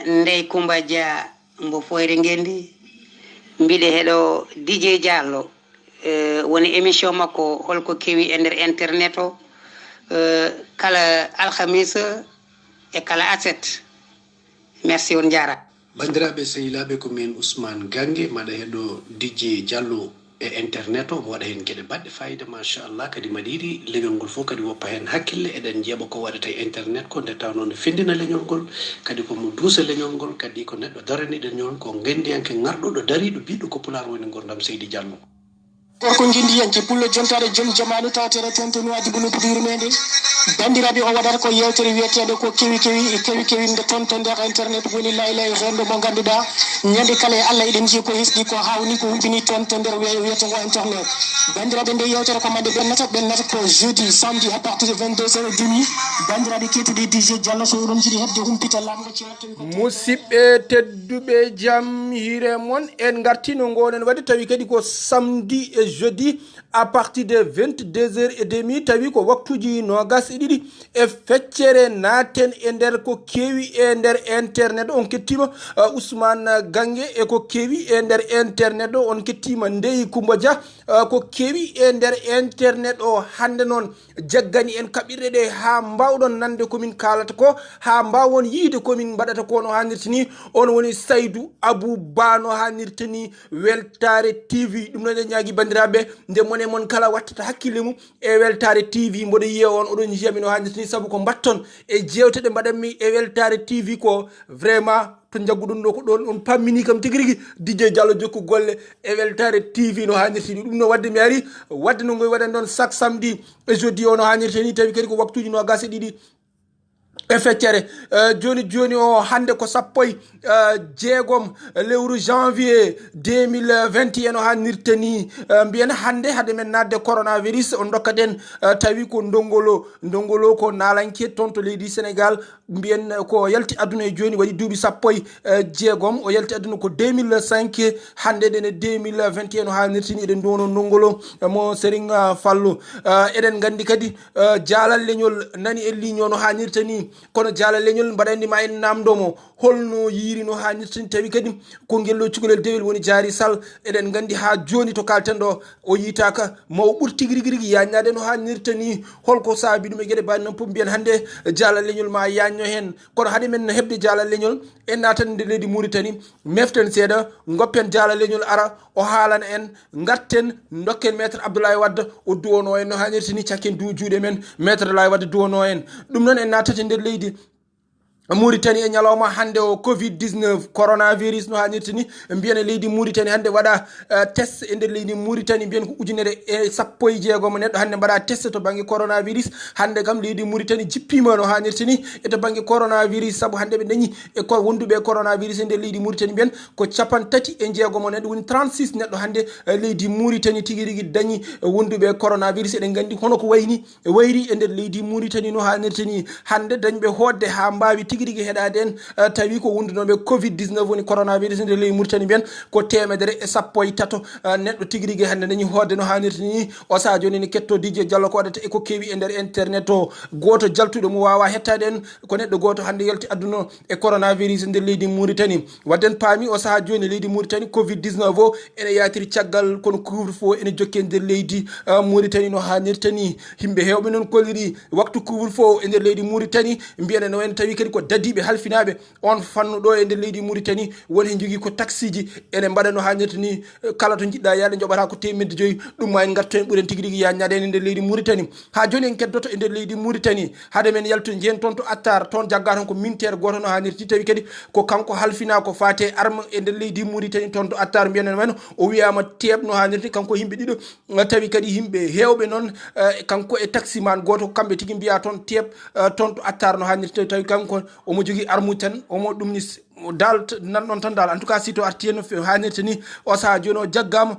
Ndey Kumba Dia mbo foyre ngendi mbiɗe heɗo DJ Diallo woni émission makko holko kewi e nder internet o kala alhamisa e kala aset. Merci on jara. Bandiraɓe sehilaɓe ko min Ousmane Gangue maɗa heɗo DJ Diallo e internet o mo waɗa hen gueɗe baɗɗe fayida machallah kadi maɗiɗi leñol ngol fof kadi woppa hen hakkille eɗen jeeɓa ko waɗata e internet ko nde tawno ne findina leñol ngol kadi komo duusa leñol ngol kadi ko neɗɗo daraniɗo leñol ko gendiyanke ngarɗuɗo dariɗo biɗɗo ko pular woni gurdam Seydi Diallo. ko gindiyanke pullo jontade joom jamanu tawtere tontoni wadi bulu budur mede bandiraɓe o waɗata ko yewtere wiyeteɗo ko kewi nde tonto nder internet woni laylay rendo mo ganduɗa ñande kala e Allah eɗen jii ko hesɗi ko hawni ko huɓini toon to nder wiyetego internet bandiraɓe nde yewtere ko mande ɓennata ko jeudi samedi à partir de 22h30 bandiraɓe kettiɗe DJ Diallo so oɗon jiiɗi hebde humpita lamgo ceerto musidɓe tedduɓe jaam hiire moon en gartino gonen waɗi tawi kadi ko samedi et jeudi à partir de 22h30 tawi ko waktuji nogas e ɗiɗi e feccere naten e nder ko kewi e nder internet on kettima Ousmane Gangue e ko kewi e nder internet o on kettima Ndey Kumba Dia ko kewi e nder internet o hande noon jaggani en kaɓirɗe ɗe ha mbawɗon nande komin kalata ko ha mbawon yiide komin mbaɗata ko no hannirta ni on woni Saydou Abou Ba no hannirta ni Weltare TV ɗum noon en ñaagui bandiraɓe nde mone mon kala wattata hakkille mum e Weltare TV mboɗo yiya on oɗon jiyami no hannirta ni saabu ko mbatton e jewteɗe mbaɗanmi e Weltare TV ko vraiment to jagguɗum ɗo ko ɗon on pammini kam tigui rigui DJ Diallo jokku golle e Weltare TV no hannirta ni ɗum no wadde mi ari wadde no ngoy waɗan ɗon chaque samedi e jeudi o no hannirta ni tawi kadi ko waktuji no gasa ɗiɗi e feccere joni o hande ko sappoy jeegom lewru janvier 2021 o hannirta ni mbiyen hande hade men nadde coronavirus on dokkaten tawi ko ndongolo ko nalanke toon to leydi Sénégal mbiyen ko yalti aduna e joni waɗi duuɓi sappoy jeegom o yalti aduna ko 2005 hande ɗene 2021 o hannirta ni eɗen dono ndongolo mo Serigne Fallou eɗen gandi kadi jaalal leñol nani e ligne no hannirta ni kono jaalal leñol mbaɗandi ma en namdomo holno yiiri no hannirta ni tawi kadi ko ngello cukalel dewel woni Diary Sall eɗen gandi ha joni to kalten ɗo o yitaka maw ɓuur tigui rigui yaññade no hannirta ni holko saabi ɗum e gueɗe mbaɗi noon fof mbiyen hande jaalal leñol ma yañño hen kono haade men hebde jaalal leñol en natan nde leydi Mauritanie meften seeɗa goppen jaalal leñol ara o haalana en garten dokken maître Abdoulaye Wade o duwono en no hannirta ni cakken du juuɗe men maître Abdoulaye Wade duwono en ɗum noon en natata nder leydi Mauritanie e ñalawma hande o Covid-19 coronavirus no hannirta ni mbiyen e leydi Mauritanie hande waɗa test e nder leydi Mauritanie mbiyen ko ujunere e sappo e jeegom neɗɗo hande mbaɗa test to banggue coronavirus hande kam leydi Mauritanie jippima no hannirta ni e to banggue coronavirus saabu hande ɓe dañi e ko wonduɓe coronavirus e nder leydi Mauritanie mbiyen ko capantati e jeegom neɗɗo woni 36 neɗɗo hande leydi Mauritanie tigui rigui dañi wonduɓe coronavirus eɗen gandi hono ko wayri e nder leydi Mauritanie no hannirta ni hande dañɓe hodde ha mbawi tigui rigui heɗade en tawi ko wondunoɓe Covid-19 woni coronavirus nder leydi Mauritanie mbiyen ko 103 neɗɗo tigui rigui hande dañi hodde no hannirta ni o saaha joni ne ketto DJ Diallo ko waɗata eko kewi e nder internet o goto jaltuɗo mo wawa hettade en ko neɗɗo goto hande yalti adduno e coronavirus nder leydi Mauritanie wadden paami o saaha joni leydi Mauritanie Covid-19 o ene yatiri caggal kono couvre-feu ene jokke nder leydi Mauritanie no hannirta ni himɓe hewɓe noon kolliri waktu couvre-feu e nder leydi Mauritanie mbiyene no en tawi kadi ko dadiɓe halfinaɓe on fannu ɗo e nder leydi Mauritanie woni hen jogui ko taxi ji ene mbaɗa no hannirta ni kala to jiɗɗa yaade joɓata ko 1.5 ɗum ma en garto en ɓuuren tigui rigui yaññade en e nder leydi Mauritanie ha joni en keddoto e nder leydi Mauritanie haade men yalto jeen toon to Attar toon jagga ton ko militaire goto no hannirti tawi kadi ko kanko halfina ko fate arme e nder leydi Mauritanie toon to Attar mbiyenen men o wiyama teeb no hannirti kanko yimɓe ɗiɗo tawi kadi yimɓe hewɓe noon kanko e taxi man goto kamɓe tigui mbiya toon teeb toon to Attar no hannirti tawi kanko omo jogui armuji tan omo ɗum ni dal nan ɗon tan dal en tout cas si to arti hen no hannirta ni o saaha joni o jaggama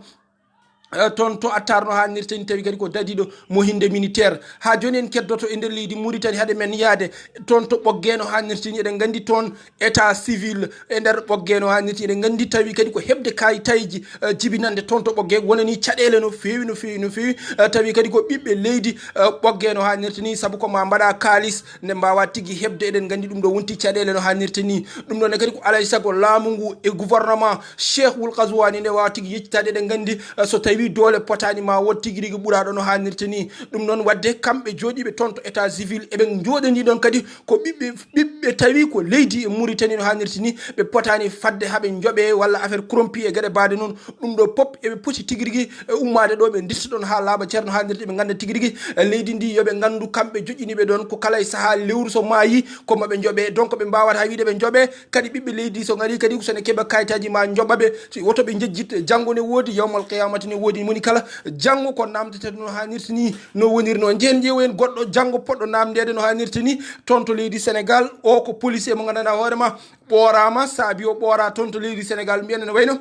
toon to attarno hannirta ni tawi kadi ko dadiɗo mo hinde militaire ha joni en keddoto e nder leydi Mauritanie haade men yaade toon to ɓoggeno hannirta ni eɗen gandi toon état civil e nder ɓoggeno hannirta eɗen gandi tawi kadi ko hebde kayitaji jibinande toon to ɓogge wonani caɗele no fewi no fewi no fewi tawi kadi ko ɓiɓɓe leydi ɓoggeno hannirta ni saabu ko ma mbaɗa kalis nde mbawa tigui hebde eɗen gandi ɗum ɗo wonti caɗele no hannirta ni ɗum ɗon kadi ko alay saago laamu ngu e gouvernement Cheikh Ould Ghazouani nde wawa tigui yeccitade eɗen gandi so tawi dole potani ma won tigui rigui ɓuraɗo no hannirta ni ɗum noon wadde kamɓe joɗiɓe toon to état civil eɓe joɗani ɗon kadi ko ɓiɓɓe tawi ko leydi e Mauritanie no hannirta ni ɓe potani fadde haaɓe jooɓe walla affaire corrompi e gueɗe baade noon ɗum ɗo pop eɓe pooti tigui rigui ummade ɗo ɓe dirta ɗon ha laaɓa ceerno hannirta ɓe ganda tigui rigui leydi ndi yoɓe gandu kamɓe joƴiniɓe ɗon ko kala e saaha lewru so maayi komaɓe jooɓe donc ɓe mbawata wiide ɓe jooɓe kadi ɓiɓɓe leydi so gari kadi sone keeɓa kayitaji ma jooɓaɓe woto ɓe jejjit janggo ne woodi yawmal qiyamati ne woodi moni kala janggo ko namdete no hannirta ni no woniri no jeen ƴeewo en goɗɗo janggo poɗɗo namdede no hannirta ni toon to leydi Sénégal o ko policier mo gandanɗa hoorema ɓoorama saabi o ɓoora toon to leydi Sénégal mbiyen ne wayno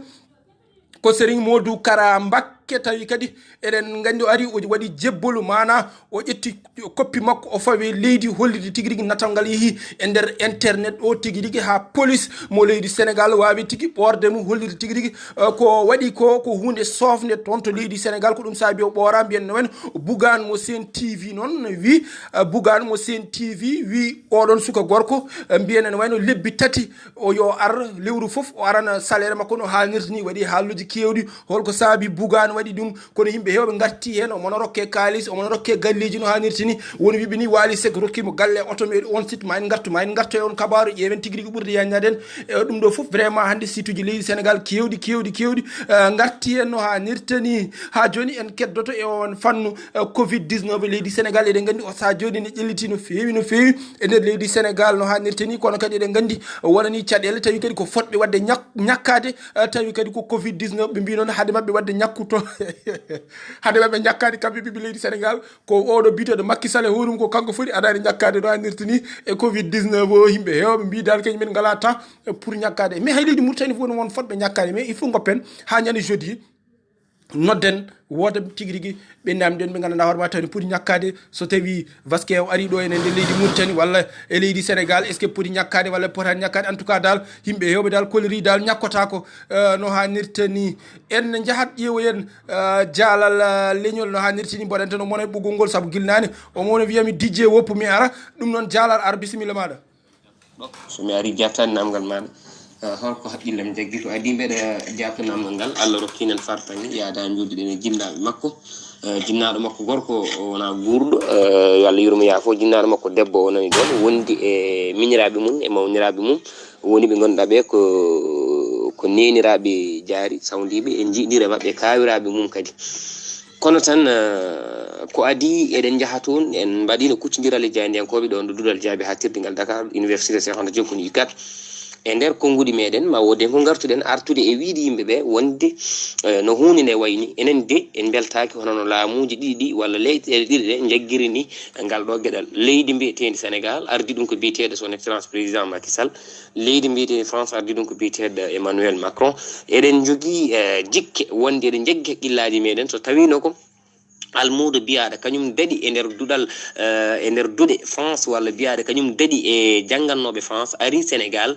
ko Serigne Modou Kara Mbacké tawi kadi eɗen gandi o ari o waɗi jebbolu mana o ƴetti koppi makko o fawe leydi hollide tigui rigui natal ngal yeehi e nder internet o tigui rigui ha police mo leydi Sénégal wawi tigui ɓorde mum hollide tigui rigui ko waɗi ko hunde sofde toon to leydi Sénégal ko ɗum saabi o ɓoora mbiyen wen Bougane mo Sen TV noon wi Bougane mo Sen TV wi oɗon suka gorko mbiyen ne wayno lebbi tati o yo ar lewru foof o arana salaire makko no hannirta ni waɗi haalluji kewɗi holko saabi Bougane waɗi ɗum kono yimɓe hewɓe garti hen omono rokke kalis omono rokke galleji no hannirta ni woni wiɓe ni Wally Seck rokkimo galle auto meɗi on site ma en garto e on kabaru ƴeewen tigui rigui ɓurde yañaden e ɗum ɗo foof vraiment hande site uji leydi Sénégal kewɗi garti hen no hannirta ni ha joni en keddoto e on fannu Covid 19 leydi Sénégal eɗen gandi o sa joni ne ƴelliti no fewi e nder leydi Sénégal no hannirta ni kono kadi eɗen gandi wonani caɗele tawi kadi ko fotɓe wadde ñakkade tawi kadi ko Covid 19 ɓe mbi noon haade mabɓe wadde ñakkuto hade mabɓe ñakkade kamɓe ɓiɓɓe leydi Sénégal ko oɗo biteɗo Macky Sall hoɗum ko kanko foti aɗani ñakkade no hannirta ni e Covid 19 o yimɓe hewɓe mbi dal kañumen ngala temps pour ñakkade mais hay leydi Mauritanie fof won fotɓe ñakkade mais il faut goppen ha ñande jeudi nodden woda tigui rigui ɓe namden ɓe gandanɗa hoorema tawni poti ñakkade so tawi vasque o ari ɗo ene nder leydi Mauritanie walla e leydi Sénégal est ce que poti ñakkade walla potani ñakkade en tout cas dal yimɓe hewɓe dal koleri dal ñakkotako no hannirta ni en jahat ƴeewoyen jaalal leñol no hannirta ni mboɗen tan o mona e ɓoggol ngol saabu guilnani o mona wiyami DJ woppu mi ara ɗum noon jaalal ar bisimilla maɗa somi ari jaftani namgal maɗa holko haqqillem jaggi to adi mbeɗa jabta namgal ngal Allah rokkinen fartani yaada joddiɗen e jinnaɓe makko jinnaɗo makko gorko wona guurɗo yo Allah yurmo yaafo jinnaɗo makko debbo o nani ɗon wondi e miñiraɓe mum e mawniraɓe mum woni ɓe ganduɗa ɓe ko neniraɓe jaari sawdiɓe e jiiɗire mabɓe kawiraɓe mum kadi kono tan ko adi eɗen jaaha toon en mbaɗino kuccodiral e jayndiyankoɓe ɗon ɗo dudal jaabi ha tirdigal Dakar université Cheikh Anta Diop ni kat e nder konngudi meɗen ma woden ko gartuɗen artude e wiide yimɓeɓe wonde no hunde nde wayni enen de en beltaki hono no laamuji ɗiɗi walla leyɗele ɗiɗi ɗe jagguiri ni ngal ɗo gueɗal leydi mbiyetendi Sénégal ardi ɗum ko biyeteɗo son excellence président Macky Sall leydi mbiyetendi France ardi ɗum ko biyeteɗo Emmanuel Macron eɗen jogui jikke wonde eɗen jaggi haqqillaji meɗen so tawino ko almudo biyaɗa kañum daɗi e nder dudal e nder duɗe France walla biyaɗa kañum daɗi e janggannoɓe France ari Sénégal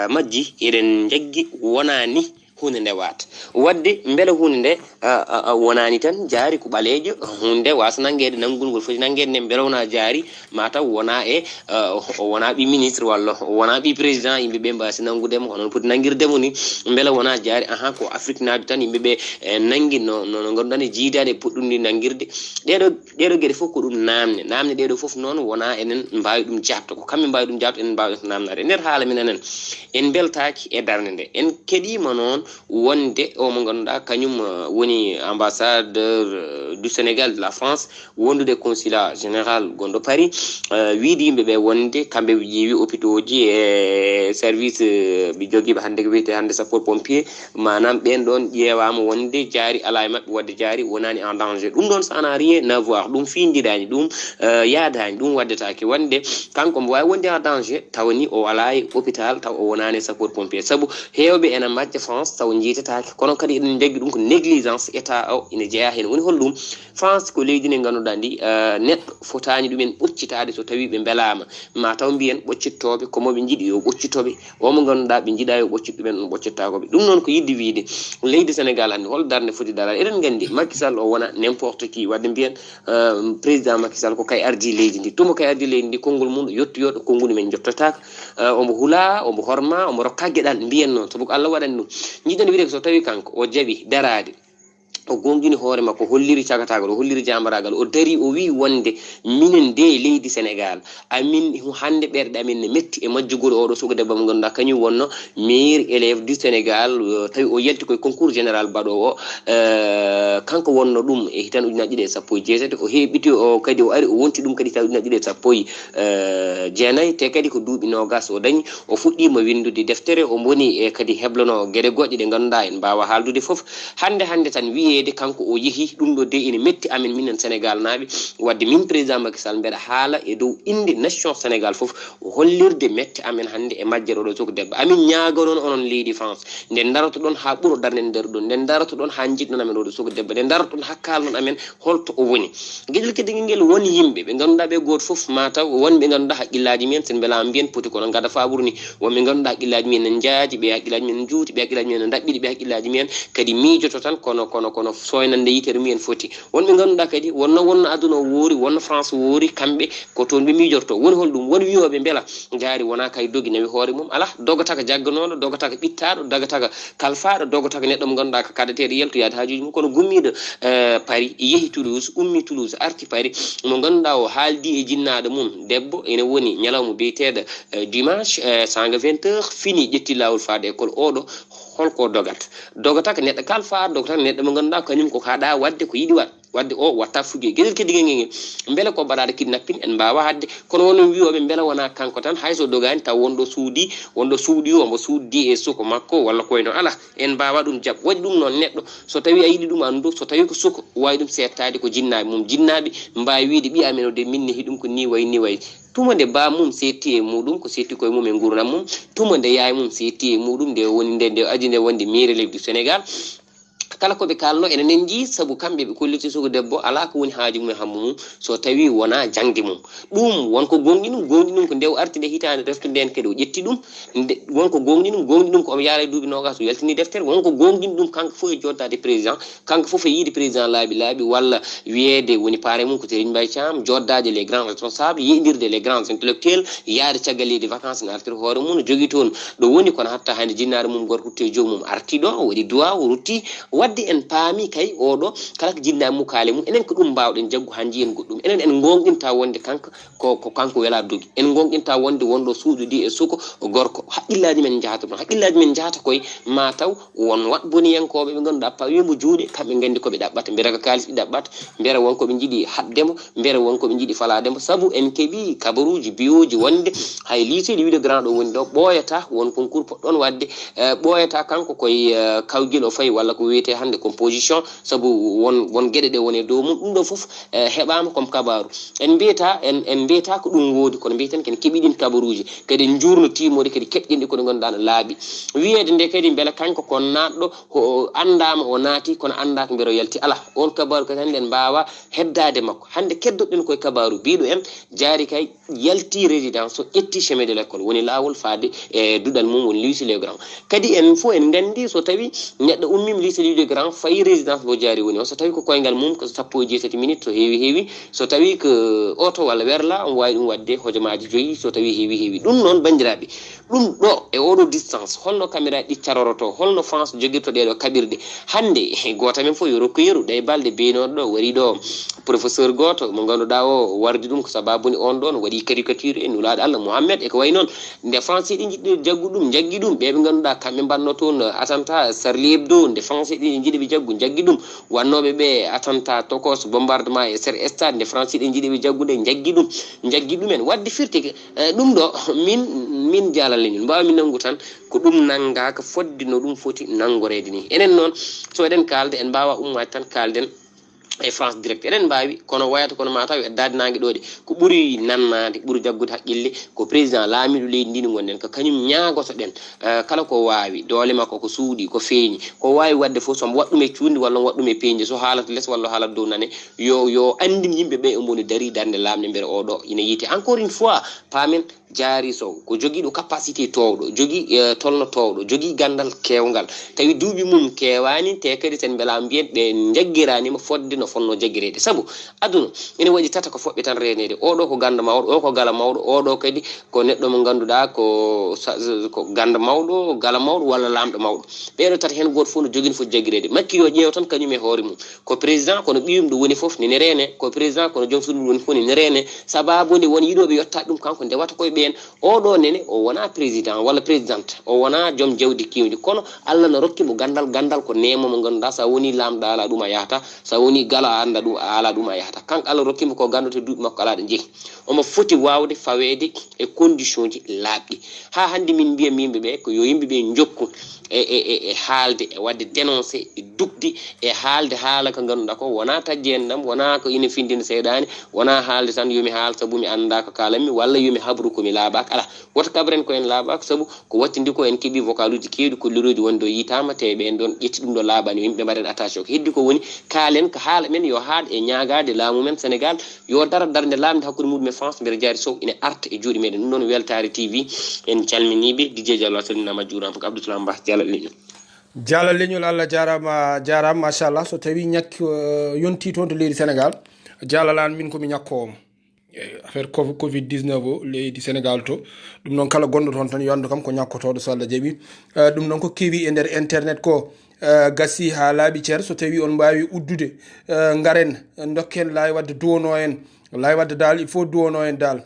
majji eɗen jaggi wonani hunde nde wata wadde beele hunde nde wonani tan jaari ko ɓalejo hunde nde wasa nanguede nanggulgol foti nanguede nde beele wona jaari mataw wona e wona ɓi ministre walla wona ɓi président yimɓeɓe mbasi nanggudemo hono poti nanguirdemo ni beele wona jaari ko Afrique naajo tan yimɓeɓe nanggui no ganduɗa ne jiidade puɗɗumni nanguirde ɗeɗo gueɗe foof ko ɗum namde ɗeɗo foof noon wona enen mbawi ɗum jabta ko kamɓe mbawi ɗum jabta enen mbawi ɗum namnade e nder haala men enen en beltaki e darde nde en keeɗima noon wonde o mo ganduɗa kañum woni ambassadeur du Sénégal de la France wondude consulat général gonɗo Paris wiide yimɓeɓe wonde kamɓe ƴeewi hôpitaux ji e service ɓe joguiɓe hande ko wiyete hande sapeur pompier manam ɓen ɗon ƴeewama wonde jaari ala e mabɓe wadde jaari wonani en danger ɗum ɗon ça n'a rien à voir ɗum findirani ɗum yaadani ɗum waddetake wonde kanko mbo wawi wonde en danger tawni o ala e hôpital taw o wonani sapeur pompier saabu hewɓe ene majja France taw jiitataake kono kadi eɗen jaggi ɗum ko négligence état o ina jeeya heen woni holɗum France ko leydi ndi ngannduɗaa ndi neɗɗo fotaani ɗumen ɓoccitaade so tawii ɓe mbelaama ma taw mbiyen ɓoccittooɓe komo ɓe njiɗi yo ɓoccitoɓe omo ngannduɗaa ɓe njiɗaa yo ɓoccit ɗumen ɗum ɓoccittaakoɓe ɗum noon ko yidde wiide leydi Sénégal hannde hol darnde foti dara eɗen nganndi Macky Sall o wona n'importe qui wadde mbiyen président Macky Sall ko kay ardi leydi ndi tumo kay ardi leydi ndi konngol mum yettoyoɗo konngol men jottotaka omo hula omo horma omo rokka geɗal mbiyen noon sabu ko Allah waɗani ɗum jiɗɗen wiide so tawi kanko o jaɓi darade o gongini hoore makko holliri cagatagal o holliri jamaragal o dari o wi wonde minen de leydi Sénégal amin hande ɓerɗe amin ne metti e majjugol oɗo suka debbo mo ganduɗa kañum wonno meilleur élève du Sénégal tawi o yalti koye concours général baɗowo kanko wonno ɗum e hitan ujunaji ɗiɗi e sappo e jeetati o heɓiti o kadi o ari o wonti ɗum kadi hitan ujunaji ɗiɗi e sappo e jeenayyi te kadi ko duuɓi nogas o dañi o fuɗɗima windude deftere o boni e kadi heblono gueɗe goƴƴe ɗe ganduɗa en mbawa haaldude foof hande tan wiye kanko o yeehi ɗum ɗo de ina metti amen minen Sénégal naaɓe wadde min président Macky Sall mbeɗa haala e dow inde nation Sénégal fof hollirde metti amen hannde e majjere oɗo soko debbo amin ñaaga noon onon leydi France nden daroto ɗon ha ɓuuro darde nder ɗon nden daroto ɗon ha jiɗnon amen oɗo soko debbo nden daroto ɗon hakkalnon amen holto o woni gueɗel keddigel ngel woni yimɓe ɓe ganduɗa ɓe goto foof mataw wonɓe ganduɗa haqqillaji men sen beela mbiyen poti kono gada faɓuru ni wonɓe ganduɗa haqqillaji men ne jaaji ɓe haqqillaji men juuti ɓe haqqillaji men ne daɓɓiɗi ɓe haqqillaji men kadi miijoto tan kono soynande yitere mumen foti wonɓe ganduɗa kadi wonno aduna o woori wonno France woori kamɓe ko toon ɓe miijorto woni holɗum woni wiyoɓe beela jaari wona kay dogi nawi hoore mum ala dogataka jagganoɗo dogataka ɓittaɗo dogataka kalfaɗo dogataka neɗɗo mo ganduɗa ko kaɗeteɗo yaltoyade hajuji mum kono gummiɗo Paris yeehi Toulouse ummi Toulouse arti Paris mo ganduɗa o haaldi e jinnaɗo mum debbo ene woni ñalawma biyeteɗo dimanche sanga 20h fini ƴetti lawol faade école oɗo holko dogata ko neɗɗo kalfaɗo dogata ko neɗɗo mo ganduɗa kañum ko haɗa wadde ko yiɗi wadde o watta fujoye gueɗel keddigel ngel beele ko mbaɗaɗo kidnapping en mbawa hadde kono wonon wiyoɓe beela wona kanko tan hayso dogani taw wonɗo suudi omo suudi e suko makko walla koyno ala en mbawa ɗum jaab waɗi ɗum noon neɗɗo so tawi a yiɗi ɗum andu so tawi ko suko wawi ɗum settade ko jinnaɓe mum jinnaɓe mbawi wiide ɓiya amen o de min nehi ɗum ko ni wayi tuma nde ba mum setti e muɗum ko setti koye mum e gurdam mum tuma nde yaye mum setti e muɗum nde woni nde aji nde wonde mairie leydi du Sénégal kala koɓe kalno enen en jii saabu kamɓe ɓe kolliti suko debbo ala ko woni haaji mum e hammu mum so tawi wona jangde mum ɗum wonko gonɗi ɗum ko ndew arti nde hitande reftude nden kadi o ƴetti ɗum wonko gonɗi ɗum ko omo yaara e duuɓi nogas o yaltini deftere wonko gonɗini ɗum kanko fof e joddade président kanko fof e yiide président laaɓi walla wiyede woni paare mum ko Serigne Mbaye Thiam joddade les grands responsables yiidirde les grands intellectuels yaade caggal leydi vacances ne artiri hoore mum no jogui toon ɗo woni kono hatta hande jinnaɗo mum gorko rutti e joomum arti ɗo o waɗi duwa o rutti wadde en paami kay oɗo kala ko jinnaɓe mum kaale mum enen ko ɗum mbawɗen jaggu ha jiyen goɗɗum enen en gonɗinta wonde kanko ko kanko wela dogi en gonɗinta wonde wonɗo suuɗudi e suko gorko haqqillaji men jahata ɗon haqqillaji men jahata koye mataw won wat boniyankoɓe ɓe ganduɗa pawimo juuɗe kamɓe gandi koɓe ɗaɓɓata mbiyata ko kalis ɓe ɗaɓɓata mbiyata wonkoɓe jiiɗi haɓdemo mbiyata wonkoɓe jiiɗi falademo saabu en keeɓi kabaruji biyoji wonde hay lycée de wiide grand ɗo woni ɗo ɓooyata won concours poɗɗon wadde ɓooyata kanko koye kawguel o fayi walla ko wiyete hande composition saabu won gueɗe ɗe woni dow mum ɗum ɗo foof heɓama comme kabaru en mbiyata ko ɗum woodi kono mbiyeten ken keeɓiɗin kabaruji kadi en jurno timode kadi keɓɗinɗi kono ganduɗa no laaɓi wiyede nde kadi beele kanko kon natɗo o andama o naati kono anda ko mbiyero yalti ala on kabaru kadi hande en mbawa heddade makko hande keddoɗen koye kabaru biɗo en jaari kay yalti résidence o ƴetti chemin de l'école woni lawol faade e duɗal mum woni lycée les grands kadi en fof en gandi so tawi neɗɗo ummima lycée les grands fayi résidence mo jaari woni o so tawi ko koyngal mum ko sappo e jeetati minutes so heewi so tawi ko auto walla werla on wawi ɗum wadde hojomaji joyyi so tawi heewi ɗum noon bandiraɓe ɗum ɗo e oɗo distance holno caméra ɗiccaroroto holno France joguirto ɗeɗo kaɓirɗe hande goto men fof yo rokku yeru ɗe balɗe beenoɗo ɗo wari ɗo professeur goto mo ganduɗa o wardi ɗum ko sababuni on ɗon waɗi caricature e nulaɗo Allah Mouhammed e ko way noon nde France ɗi jiɗɗi jaggi ɗum ɓeɓe ganduɗa kamɓe mbanno toon attentat Charlie Hebdo nde France ɗi jiiɗi ɓe jaggi ɗum wannoɓe ɓe attentat tokos bombardement e ser stade nde France ɗi jiiɗi ɓe jaggude jaggi ɗumen wadde firti ɗum ɗo min jalalle min mbawi min nangu tan ko ɗum nanngaka fodde no ɗum foti nangorede ni enen noon so eɗen kalde en mbawa ummade tan kalden e France direct eɗen mbawi kono wayata kono ma taw e dadnangue ɗo de ko ɓuuri nannade ɓuuri jaggude haqqille ko président laamiɗo leydi ndi gonɗen ko kañum ñaagoto ɗen kala ko wawi doole makko ko suuɗi ko feeñi ko wawi wadde fof somo waɗɗum e cuuɗi walla waɗɗum e peñde so haalata less walla haalata dow nane yo andin yimɓeɓe omboni dari darde lamde mbere oɗo ina yiite encore une fois paamen jaari sow ko joguiɗo capacité towɗo jogui tolno towɗo jogui gandal kewgal tawi duuɓi mum kewani te kadi sen beela mbiyen ɓe jagguiranima fodde no fonno jagguirede saabu aduna ene waɗi tata ko foɓɓe tan renede oɗo ko ganda mawɗo o ko gala mawɗo oɗo kadi ko neɗɗo mo ganduɗa ko ganda mawɗo gala mawɗo walla lamɗo mawɗo ɓeɗo tata hen goto fof no joguino fof jagguirede makki yo ƴeew tan kañum e hoore mum ko président kono ɓiyum ɗo woni foof nene rene ko président kono joom suudu ɗum woni fof nene rene sababude won yiɗoɓe yettade ɗum kanko ndewata koye ɓen oɗo nene o wona président walla présidente o wona joom jawdi kiwdi kono Allah no rokkimo gandal ko nemo mo ganduɗa sa woni lamɗo ala ɗum a yahata sa woni gala anda ɗum ala ɗum a yahata kanko Allah rokkimo ko gandude duuɓi makko ala ɗo jeeyi omo foti wawde fawede e condition ji laaɓɗi ha hande min mbiya yimɓeɓe ko yo yimɓeɓe jokku e haalde e wadde dénoncé e dugdi e haalde haala ko ganduɗa ko wona tajji en ɗam wona ko ina findina seyɗani wona haalde tan yomi haal saabu mi anda ko kalanmi walla yomi habru komi laabaka ala woto kabren ko en laabaka saabu ko wattindi ko en keeɓi vocal uji kewɗi kolliruji wonde o yitama te ɓen ɗon ƴetti ɗum ɗo laaɓani yimɓe mbaɗen attaché ko heddi ko woni kaalen ko haala men yo haad e ñagade laamu men Sénégal yo dara darde lamde hakkude muɗum e France mbere jaari sow ina arta e juuɗe meɗen ɗum ɗon Weltare TV en calminiɓe DJ Diallo a salminama juurama ko Abdoulaye Mba jala leñol Allah jarama machallah so tawi ñakki yonti toon to leydi Sénégal jalalan min komi ñakkowoma affaire covid 19 o leydi Sénégal to ɗum noon kala gonɗo toon tan yo andu kam ko ñakkotoɗo so Allah jaaɓi ɗum noon ko keewi e nder internet ko gassi ha laaɓi ceer so tawi on mbawi uddude garen dokken laawi wadde duwono en laawi wadde dal il faut duwono en dal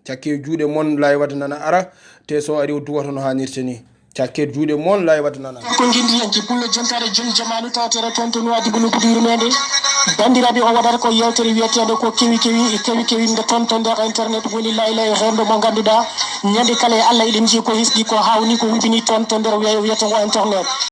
cakke juuɗe moon laawi wadde nana ara te so ari o duwata no hannirta ni cakke juuɗe moon laawi wadde nana ko guindi en jibbulle jontare jom jamanu tawtere toon to nuwadi bunu budiri mede bandiraɓe o waɗata ko yewtere wiyetede ko kewi nde toon to nder internet woni laylay rendo mo ganduɗa ñande kala e Allah eɗen jii ko hisɗi ko hawni ko wibini toon to nder wiyeten o internet